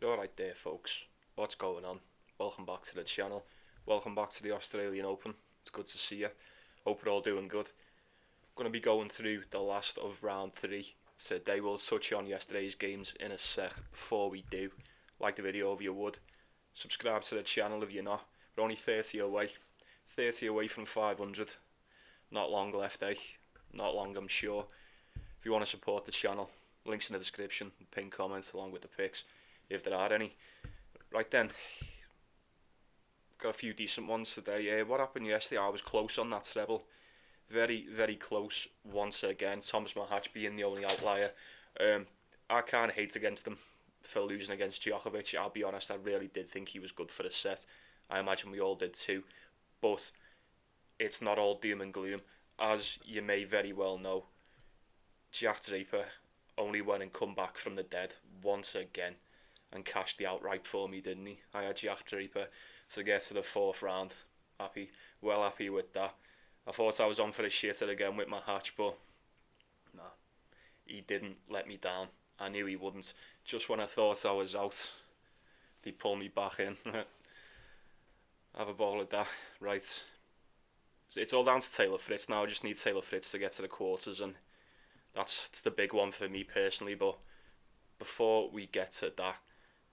You're alright there, folks. What's going on? Welcome back to the channel. Welcome back to the Australian Open. It's good to see you. Hope you're all doing good. Going to be going through the last of round 3 today. We'll touch on yesterday's games in a sec. Before we do, like the video if you would. Subscribe to the channel if you're not. We're only 30 away. 30 away from 500. Not long left, eh? Not long, I'm sure. If you want to support the channel, links in the description, pinned comments along with the pics, if there are any. Right then, got a few decent ones today. What happened yesterday? I was close on that treble. Very, very close once again. Thomas Mahatch being the only outlier. I kind of hate against him for losing against Djokovic. I'll be honest, I really did think he was good for the set. I imagine we all did too. But it's not all doom and gloom. As you may very well know, Jack Draper only went and come back from the dead once again and cashed the outright for me, didn't he? I had Jack Draper to get to the 4th round. Well happy with that. I thought I was on for a shitter again with my hatch, but nah, he didn't let me down. I knew he wouldn't. Just when I thought I was out, they pulled me back in. Have a ball of that. Right. It's all down to Taylor Fritz now. I just need Taylor Fritz to get to the quarters, and it's the big one for me personally. But before we get to that,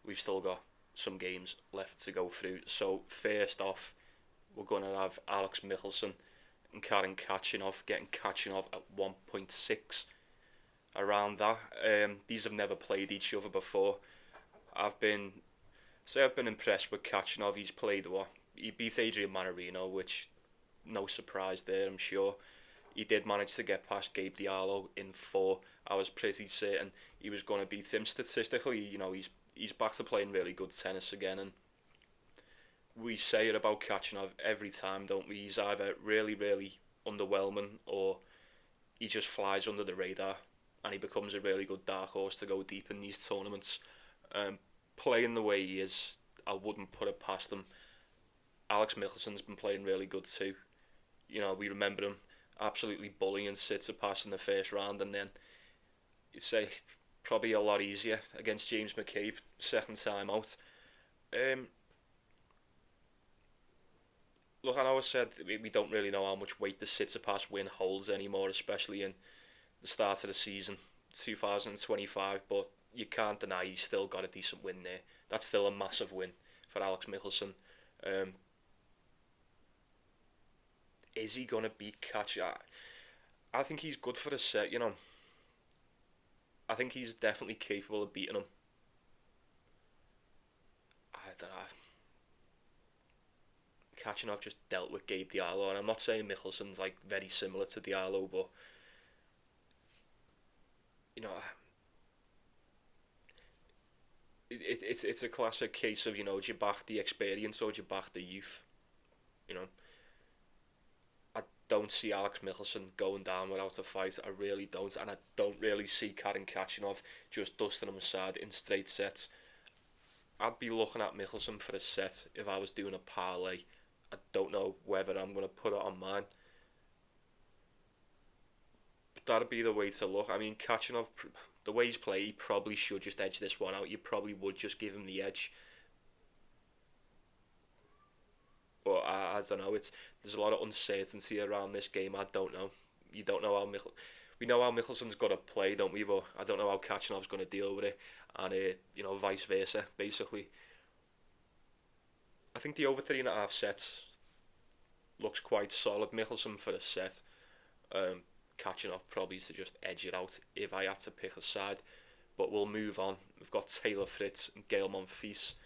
we've still got some games left to go through. So first off, we're going to have Alex Michelsen and Karen Khachanov, getting Khachanov at 1.6, around that. These have never played each other before. I've been impressed with Khachanov. He's played what? He beat Adrian Manarino, which no surprise there, I'm sure. He did manage to get past Gabe Diallo in 4. I was pretty certain he was going to beat him. Statistically, he's back to playing really good tennis again, and we say it about Khachanov every time, don't we? He's either really, really underwhelming, or he just flies under the radar and he becomes a really good dark horse to go deep in these tournaments. Playing the way he is, I wouldn't put it past him. Alex Michelsen's been playing really good too. We remember him absolutely bullying Tsitsipas in the first round, and then you'd say probably a lot easier against James McCabe second time out. Look, I know I said we don't really know how much weight the Tsitsipas win holds anymore, especially in the start of the season 2025, but you can't deny he's still got a decent win there. That's still a massive win for Alex Michelsen. Is he going to beat Khachanov? I think he's good for a set, I think he's definitely capable of beating him. I don't know. Khachanov just dealt with Gabe Diallo, and I'm not saying Michelsen's like very similar to Diallo, but it's a classic case of, do you back the experience or do you back the youth? I don't see Alex Michelsen going down without a fight. I really don't, and I don't really see Karen Khachanov just dusting him aside in straight sets. I'd be looking at Michelsen for a set if I was doing a parlay. I don't know whether I'm going to put it on mine, but that'd be the way to look. I mean, Khachanov, the way he's played, he probably should just edge this one out. You probably would just give him the edge. But I don't know. There's a lot of uncertainty around this game. I don't know. You don't know how we know how Michelsen's got to play, don't we? But I don't know how Khachanov's going to deal with it, and vice versa. Basically, I think the over 3.5 sets looks quite solid. Michelsen for a set. Khachanov probably to just edge it out if I had to pick a side. But we'll move on. We've got Taylor Fritz and Gael Monfils.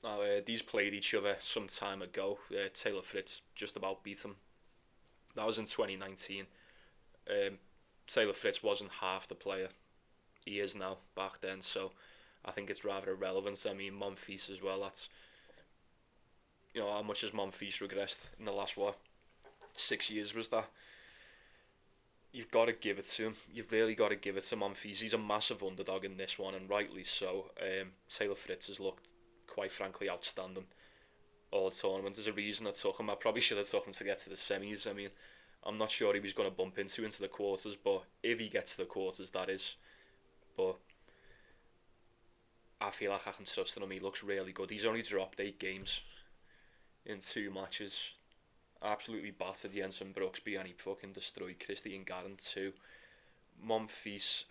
Now, these played each other some time ago. Taylor Fritz just about beat him. That was in 2019. Taylor Fritz wasn't half the player he is now back then, so I think it's rather irrelevant. I mean, Monfils as well. That's how much has Monfils regressed in the last 6 years was that? You've got to give it to him. You've really got to give it to Monfils. He's a massive underdog in this one, and rightly so. Taylor Fritz has looked, quite frankly, outstanding all tournament. There's a reason I took him. I probably should have took him to get to the semis. I mean, I'm not sure he was going to bump into the quarters, but if he gets to the quarters, that is. But I feel like I can trust him. He looks really good. He's only dropped 8 games in 2 matches. Absolutely battered Jensen Brooksby, and he fucking destroyed Christian Garant too. Monfils,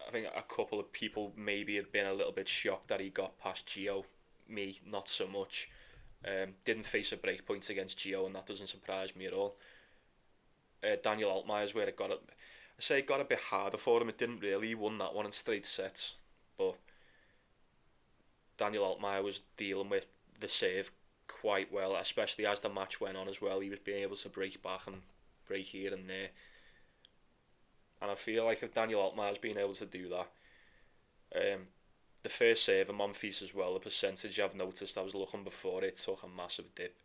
I think a couple of people maybe have been a little bit shocked that he got past Gio. Me, not so much. Didn't face a break point against Gio, and that doesn't surprise me at all. Daniel Altmaier's where it got it. I say it got a bit harder for him. It didn't really. He won that one in straight sets, but Daniel Altmaier was dealing with the save quite well, especially as the match went on as well. He was being able to break back and break here and there. And I feel like if Daniel Altmaier's been able to do that, the first save of Monfils as well, the percentage I've noticed, I was looking before, it took a massive dip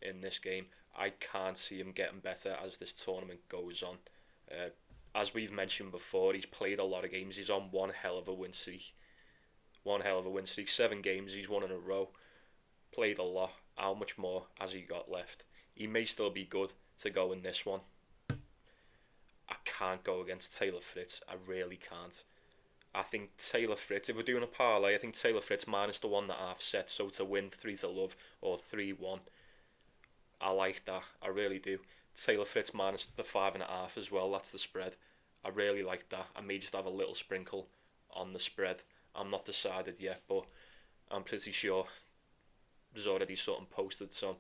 in this game. I can't see him getting better as this tournament goes on. As we've mentioned before, he's played a lot of games. He's on one hell of a win streak. 7 games he's won in a row. Played a lot. How much more has he got left? He may still be good to go in this one. I can't go against Taylor Fritz. I really can't. I think Taylor Fritz, if we're doing a parlay, I think Taylor Fritz minus the 1.5 set, so to win 3-love or 3-1. I like that. I really do. Taylor Fritz minus the 5.5 as well. That's the spread. I really like that. I may just have a little sprinkle on the spread. I'm not decided yet, but I'm pretty sure there's already something posted, so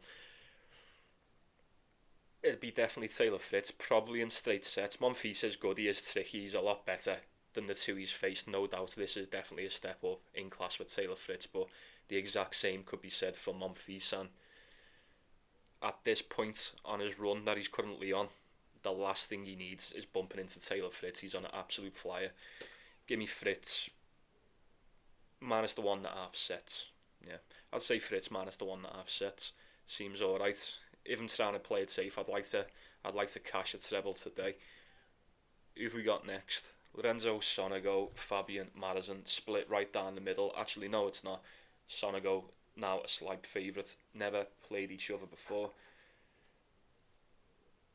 it'd be definitely Taylor Fritz, probably in straight sets. Monfils is good, he is tricky, he's a lot better than the two he's faced, no doubt. This is definitely a step up in class for Taylor Fritz, but the exact same could be said for Monfils, and at this point on his run that he's currently on, the last thing he needs is bumping into Taylor Fritz. He's on an absolute flyer. Give me Fritz minus the 1.5 sets. Yeah, I'd say Fritz minus the 1.5 sets seems alright. If I'm trying to play it safe, I'd like to cash a treble today. Who've we got next? Lorenzo Sonego, Fabian Madison, split right down the middle. Actually, no, it's not. Sonego now a slight favourite. Never played each other before.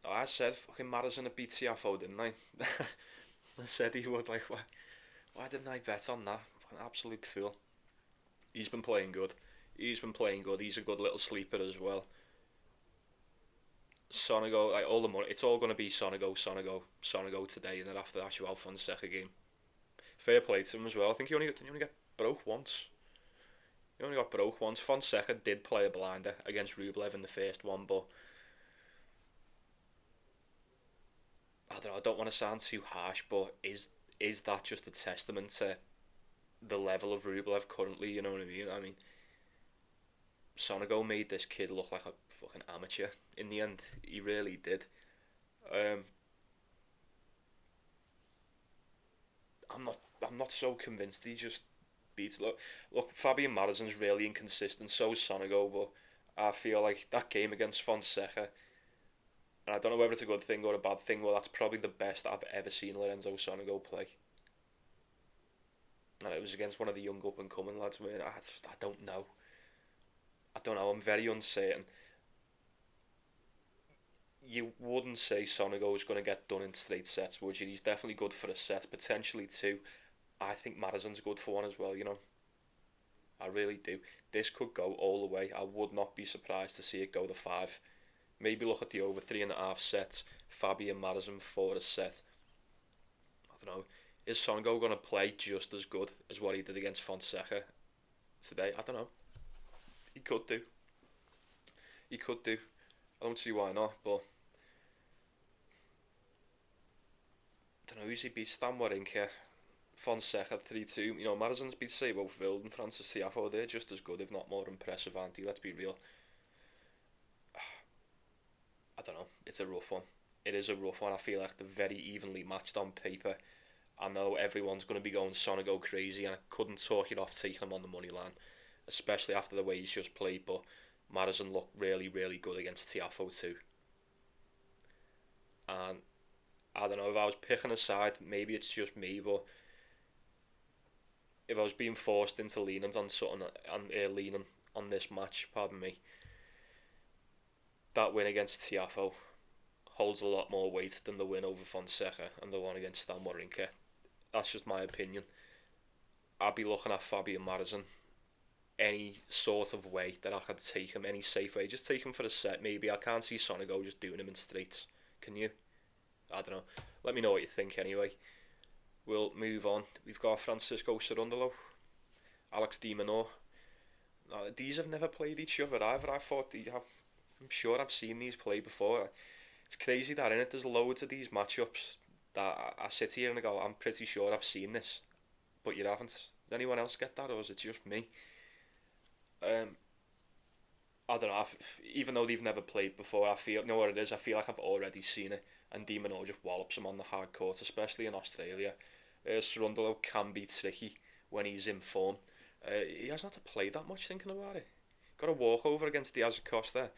Oh, I said fucking Madison would beat Tiafoe, didn't I? I said he would. Like, why didn't I bet on that? An absolute fool. He's been playing good. He's a good little sleeper as well. Sonego, like all the money, it's all going to be Sonego today, and then after that, you Fonseca game. Fair play to him as well. I think he only got broke once. Fonseca did play a blinder against Rublev in the first one, but I don't know. I don't want to sound too harsh, but is that just a testament to the level of Rublev currently? You know what I mean? Sonego made this kid look like a fucking amateur in the end. He really did. I'm not so convinced he just beats. Look, Fabian Madison's really inconsistent. So is Sonego, but I feel like that game against Fonseca, and I don't know whether it's a good thing or a bad thing. Well, that's probably the best I've ever seen Lorenzo Sonego play. And it was against one of the young up and coming lads. I don't know. I'm very uncertain. You wouldn't say Sonego is going to get done in straight sets, would you? He's definitely good for a set, potentially two. I think Madison's good for one as well, you know. I really do. This could go all the way. I would not be surprised to see it go to 5. Maybe look at the over 3.5 sets. Fabian Madison for a set. I don't know. Is Sonego going to play just as good as what he did against Fonseca today? I don't know. He could do. I don't see why not, but I don't know who's he beat. Stan Wawrinka, Fonseca 3-2. You know, Madison's beat Sabo Field and Francis Tiafoe. They're just as good, if not more impressive, aren't they? Let's be real. I don't know. It's a rough one. It is a rough one. I feel like they're very evenly matched on paper. I know everyone's going to be going Sonego crazy, and I couldn't talk it off taking him on the money line, especially after the way he's just played, but Madison looked really, really good against Tiafoe too. And I don't know, if I was picking a side, maybe it's just me, but if I was being forced into leaning on something, leaning on this match, pardon me, that win against Tiafoe holds a lot more weight than the win over Fonseca and the one against Stan Wawrinka. That's just my opinion. I'd be looking at Fabian Madison. Any sort of way that I could take him, any safe way, just take him for a set. Maybe I can't see Sonigo just doing him in straights. Can you? I don't know. Let me know what you think anyway. We'll move on. We've got Francisco Cerundolo, Alex Di Minor. Now, these have never played each other either. I thought I'm sure I've seen these play before. It's crazy that in it there's loads of these matchups that I sit here and I go, I'm pretty sure I've seen this, but you haven't. Does anyone else get that, or is it just me? Um, I don't know. Even though they've never played before, I feel, you know what it is. I feel like I've already seen it, and Demon just wallops him on the hard court, especially in Australia. Sarundalo can be tricky when he's in form. He hasn't had to play that much, thinking about it. Got a walkover against Diaz Acosta.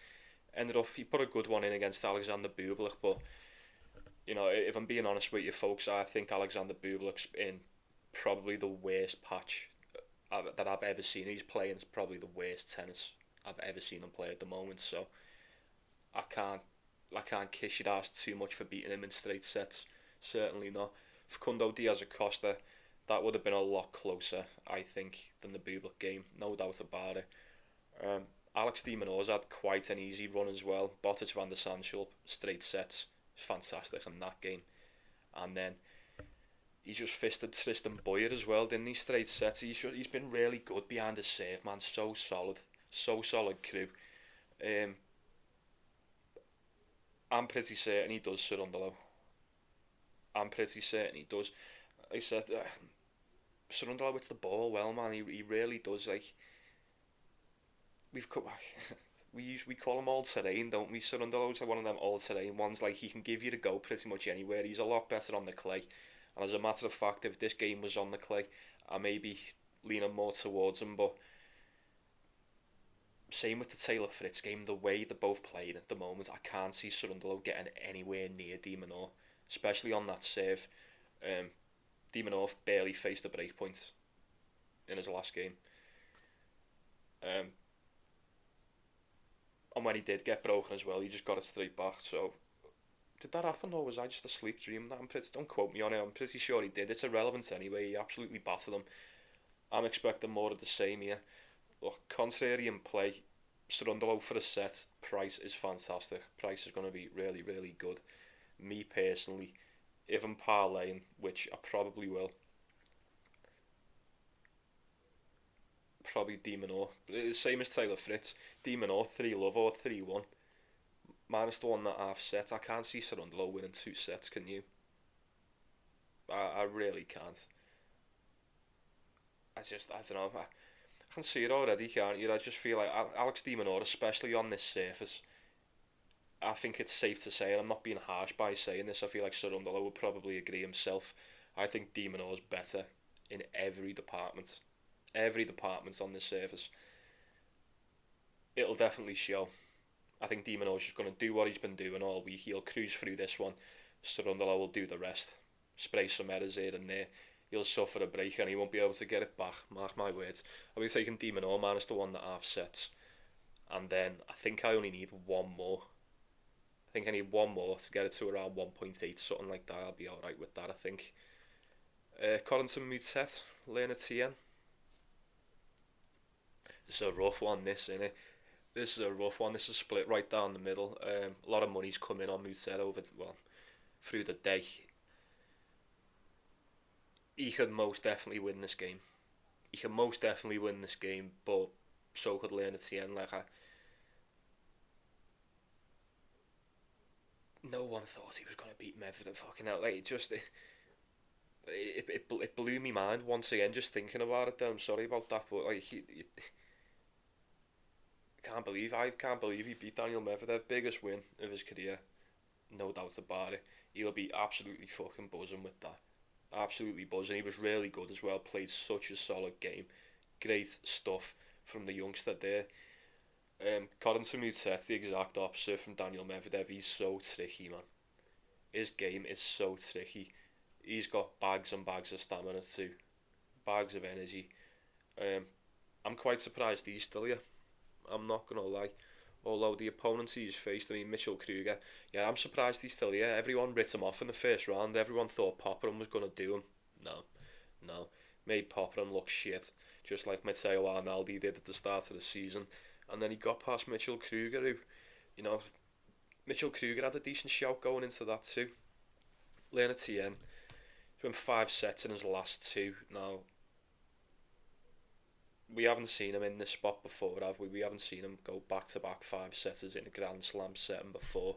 Ended up, he put a good one in against Alexander Bublik, but if I'm being honest with you folks, I think Alexander Bublik's in probably the worst patch that I've ever seen. He's playing probably the worst tennis I've ever seen him play at the moment. So I can't I can't kiss your ass too much for beating him in straight sets. Certainly not. Facundo Diaz Acosta, that would have been a lot closer, I think, than the Bublik game. No doubt about it. Alex de Minaur's had quite an easy run as well. Botic van der Sandschulp, straight sets, fantastic in that game. And then he just fisted Tristan Boyer as well, didn't he? Straight sets. He's been really good behind his serve, man. So solid crew. Um, I'm pretty certain he does Cerundolo. I'm pretty certain he does. Like I said, Cerundolo hits the ball well, man. He really does. Like we've co- we call him all terrain, don't we? Cerundolo's like one of them all terrain ones. Like he can give you the go pretty much anywhere. He's a lot better on the clay. And as a matter of fact, if this game was on the clay, I may be leaning more towards him. But same with the Taylor Fritz game. The way they're both playing at the moment, I can't see Cerundolo getting anywhere near De Minaur, especially on that serve. Um, De Minaur barely faced a break point in his last game. Um, and when he did get broken as well, he just got it straight back. So did that happen, or was I just a sleep dream? Don't quote me on it. I'm pretty sure he did. It's irrelevant anyway. He absolutely battered him. I'm expecting more of the same here. Look, contrary in play, Cerundolo for a set. Price is fantastic. Price is going to be really, really good. Me personally, if I'm parlaying, which I probably will, probably De Minaur. Same as Taylor Fritz. De Minaur 3-love or 3-1. Minus the 1.5 set. I can't see Cerundolo winning 2 sets, can you? I really can't. I don't know. I can see it already, can't you? I just feel like Alex de Minaur, especially on this surface, I think it's safe to say, and I'm not being harsh by saying this, I feel like Cerundolo would probably agree himself. I think de Minaur's better in every department. Every department on this surface. It'll definitely show. I think de Minaur's just going to do what he's been doing all week. He'll cruise through this one. Cerundolo will do the rest. Spray some errors here and there. He'll suffer a break and he won't be able to get it back. Mark my words. I'll be taking De Minaur minus the 1.5 sets. And then I think I only need one more. I think I need one more to get it to around 1.8, something like that. I'll be alright with that, I think. Corentin Moutet, Lerner Tien. This is a rough one, this, innit? This is a rough one. This is split right down the middle. A lot of money's coming on Moutet through the day. He could most definitely win this game. He can most definitely win this game, but so could Lerner Tien. No one thought he was gonna beat Medvedev. Fucking hell, like it blew me mind once again just thinking about it. Then I'm sorry about that, but like I can't believe he beat Daniel Medvedev, biggest win of his career, no doubt about it. He'll be absolutely fucking buzzing with that. Absolutely buzzing. He was really good as well. Played such a solid game. Great stuff from the youngster there. Corentin Moutet, the exact opposite from Daniel Medvedev. He's so tricky, man. His game is so tricky. He's got bags and bags of stamina too, bags of energy. Um, I'm quite surprised he's still here. I'm not gonna lie. Although the opponents he's faced, I mean Mitchell Kruger, yeah, I'm surprised he's still here. Everyone writ him off in the first round. Everyone thought Popperin was gonna do him. No, no. made Popperin look shit, just like Matteo Arnaldi did at the start of the season. And then he got past Mitchell Kruger, who, you know, Mitchell Kruger had a decent shout going into that too. Leonard Tien, he's won 5 sets in his last two. Now, we haven't seen him in this spot before, have we? We haven't seen him go back-to-back 5 setters in a Grand Slam setting before.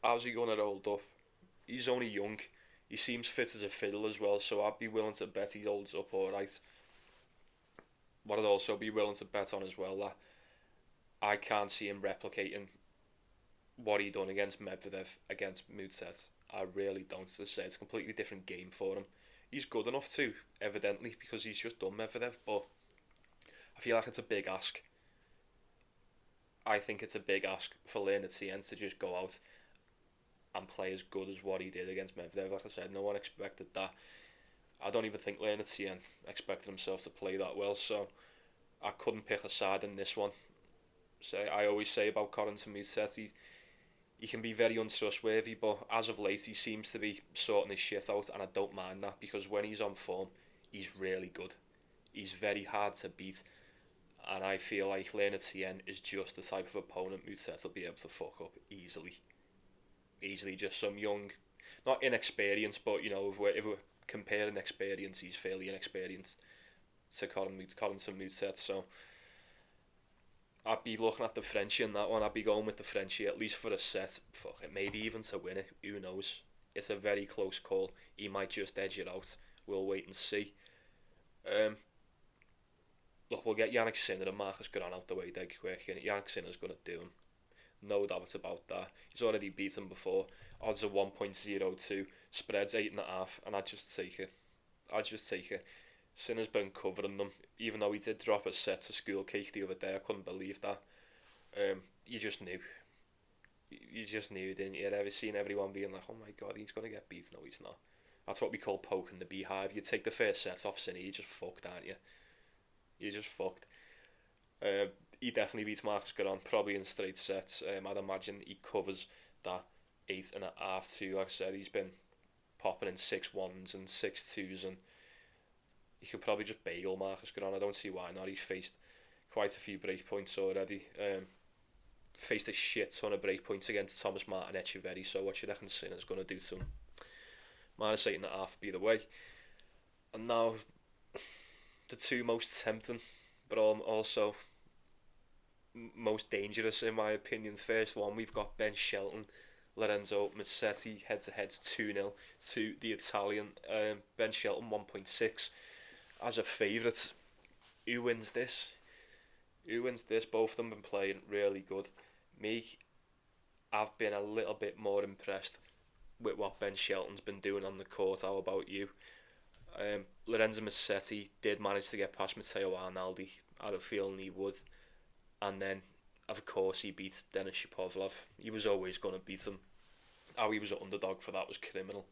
How's he going to hold up? He's only young. He seems fit as a fiddle as well, so I'd be willing to bet he holds up alright. What I'd also be willing to bet on as well, that I can't see him replicating what he done against Medvedev, against Mutset. I really don't. To say it's a completely different game for him. He's good enough to, evidently, because he's just done Medvedev, but I feel like it's a big ask. I think it's a big ask for Leonard Tien to just go out and play as good as what he did against Medvedev. Like I said, no one expected that. I don't even think Leonard Tien expected himself to play that well, so I couldn't pick a side in this one. So I always say about Corentin Moutet, he can be very untrustworthy, but as of late he seems to be sorting his shit out, and I don't mind that, because when he's on form, he's really good. He's very hard to beat, and I feel like Leonard Tien is just the type of opponent Moutet will be able to fuck up easily. Easily, just some young, not inexperienced, but you know, if we're comparing experience, he's fairly inexperienced to Corentin Moutet, so I'd be looking at the Frenchie in that one. I'd be going with the Frenchie at least for a set. Fuck it, maybe even to win it. Who knows? It's a very close call. He might just edge it out. We'll wait and see. Look, we'll get Yannick Sinner and Marcus Grant out the way dead quick. And Yannick Sinner's going to do him. No doubt about that. He's already beaten before. Odds are 1.02. Spreads 8.5. And I'd just take it. Sinner's been covering them, even though he did drop a set to School Cake the other day. I couldn't believe that. You just knew. You just knew, didn't you? You'd ever seen everyone being like, oh my god, he's going to get beat. No, he's not. That's what we call poking the beehive. You take the first set off Sinner, you just fucked, aren't you? You're just fucked. He definitely beats Marcus Garon, probably in straight sets. I'd imagine he covers that 8.5 too. Like I said, he's been popping in 6-1s and 6-2s, and he could probably just bagel Marcus Garon. I don't see why not. He's faced quite a few break points already. Faced a shit ton of break points against Thomas Martin Echeverry, so what you reckon Sinner's going to do to him? Minus 8.5 be the way. And now, the two most tempting, but also most dangerous in my opinion. First one, we've got Ben Shelton, Lorenzo Musetti, head-to-heads 2-0 to the Italian. Ben Shelton 1.6 as a favourite. Who wins this? Both of them been playing really good. Me, I've been a little bit more impressed with what Ben Shelton's been doing on the court. How about you? Lorenzo Musetti did manage to get past Matteo Arnaldi. I had a feeling he would. And then, of course, he beat Denis Shapovalov. He was always going to beat him. How he was an underdog for that was criminal.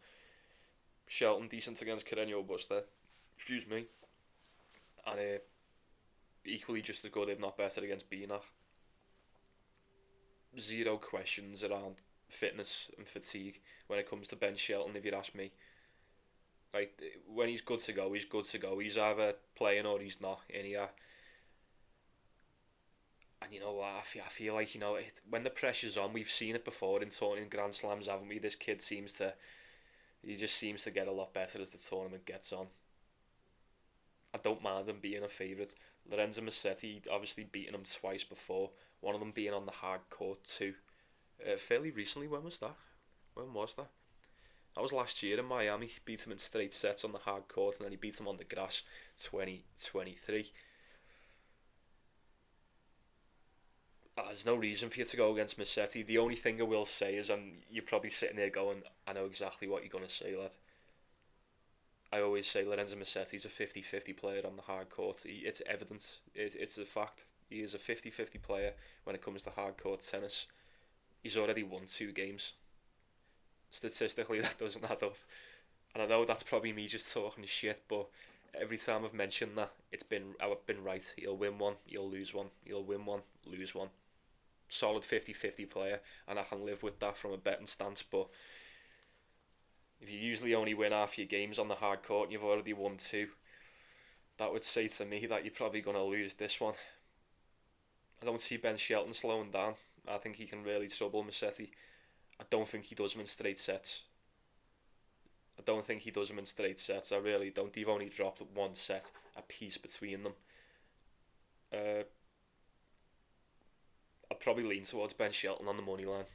Shelton decent against Carreño Buster. Excuse me. And equally just as good, if not better, against Bienak. Zero questions around fitness and fatigue when it comes to Ben Shelton, if you ask me. Like, when he's good to go, he's good to go. He's either playing or he's not. And you know what, I feel like, you know, when the pressure's on, we've seen it before in Grand Slams, haven't we? This kid just seems to get a lot better as the tournament gets on. I don't mind him being a favourite. Lorenzo Musetti, obviously beaten him twice before, one of them being on the hard court too. Fairly recently. When was that? That was last year in Miami. Beat him in straight sets on the hard court, and then he beat him on the grass 2023. There's no reason for you to go against Musetti. The only thing I will say is, you're probably sitting there going, I know exactly what you're going to say, lad. I always say Lorenzo Musetti's a 50-50 player on the hard court. It's evident. It's a fact. He is a 50-50 player when it comes to hard court tennis. He's already won 2 games. Statistically, that doesn't add up. And I know that's probably me just talking shit, but every time I've mentioned that, I've been right. He'll win one, he'll lose one. He'll win one, lose one. Solid 50-50 player, and I can live with that from a betting stance, but If you usually only win half your games on the hard court and you've already won two, that would say to me that you're probably going to lose this one. I don't see Ben Shelton slowing down. I think he can really trouble Musetti. I don't think he does them in straight sets. I really don't. They've only dropped one set a piece between them. Uh, I'd probably lean towards Ben Shelton on the money line.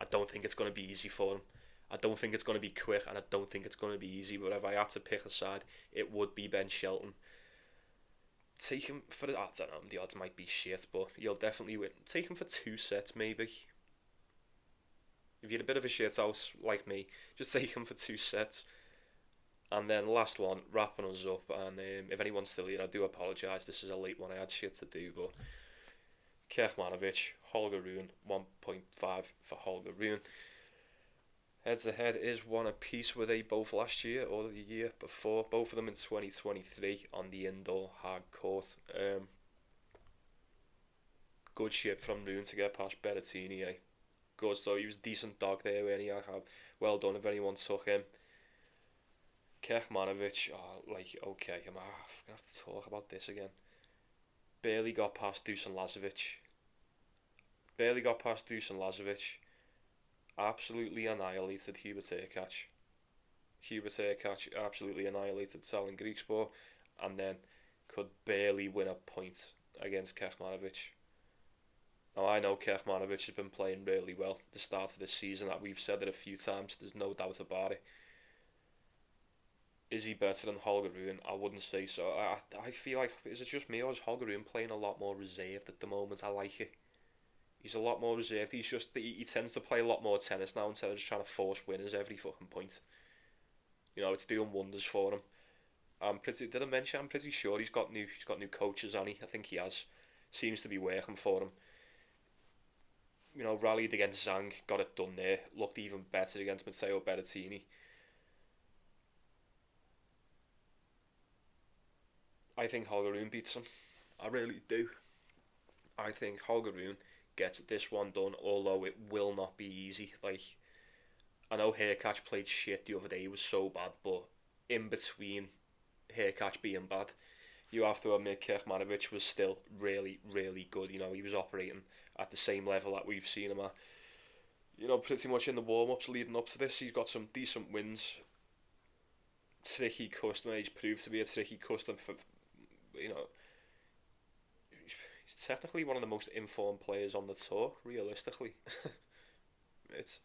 I don't think it's going to be easy for him. I don't think it's going to be quick, and I don't think it's going to be easy. But if I had to pick a side, it would be Ben Shelton. Take him for I don't know. The odds might be shit, but you'll definitely win. Take him for two sets, maybe. If you're a bit of a shit house like me, just take him for two sets. And then last one, wrapping us up. And if anyone's still here, I do apologise. This is a late one. I had shit to do, but Kekmanovic, Holger Rune, 1.5 for Holger Rune. Heads to head is one apiece. Were they both last year or the year before? Both of them in 2023 on the indoor hard court. Good shit from Rune to get past Berrettini, eh? Good, so he was a decent dog there, when he had. Well done if anyone took him. Kekmanovic, okay, I'm gonna have to talk about this again. Barely got past Dusan Lazovic. Absolutely annihilated Hubert Hurkacz. Absolutely annihilated Salin Griekspoor, and then could barely win a point against Kekmanovic. Now I know Kekmanovic has been playing really well at the start of this season. That we've said it a few times. There's no doubt about it. Is he better than Holger Rune? I wouldn't say so. I feel like, is it just me or is Holger Rune playing a lot more reserved at the moment? I like it. He's a lot more reserved. He tends to play a lot more tennis now instead of just trying to force winners every fucking point. It's doing wonders for him. I'm pretty sure he's got new coaches on he. I think he has. Seems to be working for him. Rallied against Zhang, got it done there. Looked even better against Matteo Berrettini. I think Holger Rune beats him. I really do. I think Holger Rune gets this one done, although it will not be easy. I know Hurkacz played shit the other day, he was so bad, but in between Hurkacz being bad, you have to admit Kekmanovic was still really, really good. He was operating at the same level that we've seen him at. Pretty much in the warm-ups leading up to this, he's got some decent wins. Tricky customer, he's proved to be a tricky customer for, he's technically one of the most informed players on the tour, realistically. it's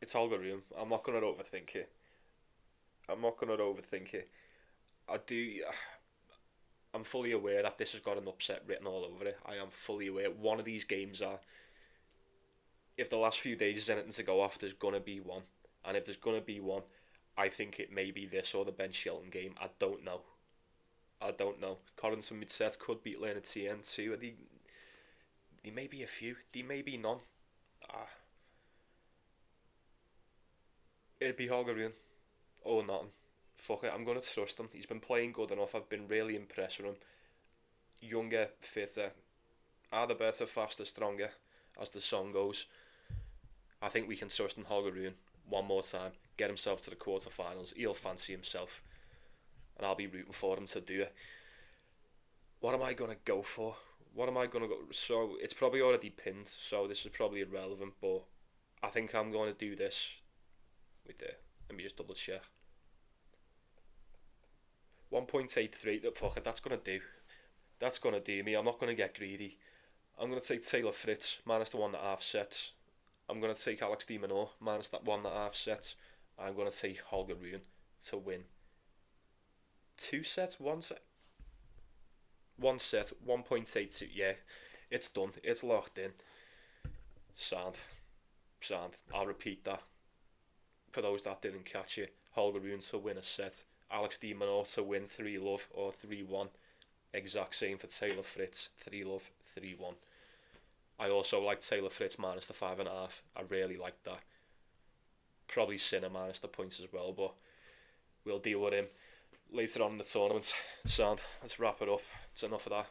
it's Holger Rune. I'm not going to overthink it. I'm fully aware that this has got an upset written all over it. I am fully aware. One of these games if the last few days is anything to go off, there's going to be one. And if there's going to be one, I think it may be this or the Ben Shelton game. I don't know. Corrington Midset could beat Lerner TN too. There may be a few. There may be none. It'd be Holger Rune or nothing. Fuck it, I'm going to trust him. He's been playing good enough. I've been really impressed with him. Younger, fitter, either better, faster, stronger, as the song goes. I think we can trust in Holger Rune one more time. Get himself to the quarterfinals. He'll fancy himself. And I'll be rooting for him to do it. What am I going to go for? So, it's probably already pinned, so this is probably irrelevant, but I think I'm going to do this. Let me just double check. 1.83, fuck it, that's going to do me. I'm not going to get greedy. I'm going to take Taylor Fritz, minus the 1.5 sets. I'm going to take Alex de Minaur, minus that 1.5 sets. I'm going to take Holger Rune to win. 2 sets? 1 set? 1 set, 1.82. Yeah, it's done. It's locked in. Sound. I'll repeat that. For those that didn't catch it, Holger Rune to win a set. Alex de Minaur to win 3-love or 3-1. Exact same for Taylor Fritz, 3-love, 3-1. I also like Taylor Fritz minus the 5.5. I really like that. Probably Sinner minus the points as well, but we'll deal with him later on in the tournament. Sound, let's wrap it up. It's enough of that.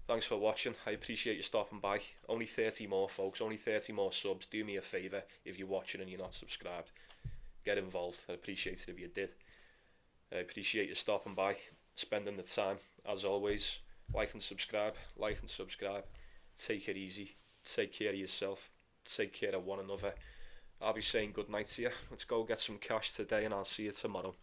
Thanks for watching. I appreciate you stopping by. Only 30 more, folks. Only 30 more subs. Do me a favour if you're watching and you're not subscribed. Get involved. I'd appreciate it if you did. I appreciate you stopping by, spending the time. As always, like and subscribe. Like and subscribe. Take it easy. Take care of yourself. Take care of one another. I'll be saying good night to you. Let's go get some cash today and I'll see you tomorrow.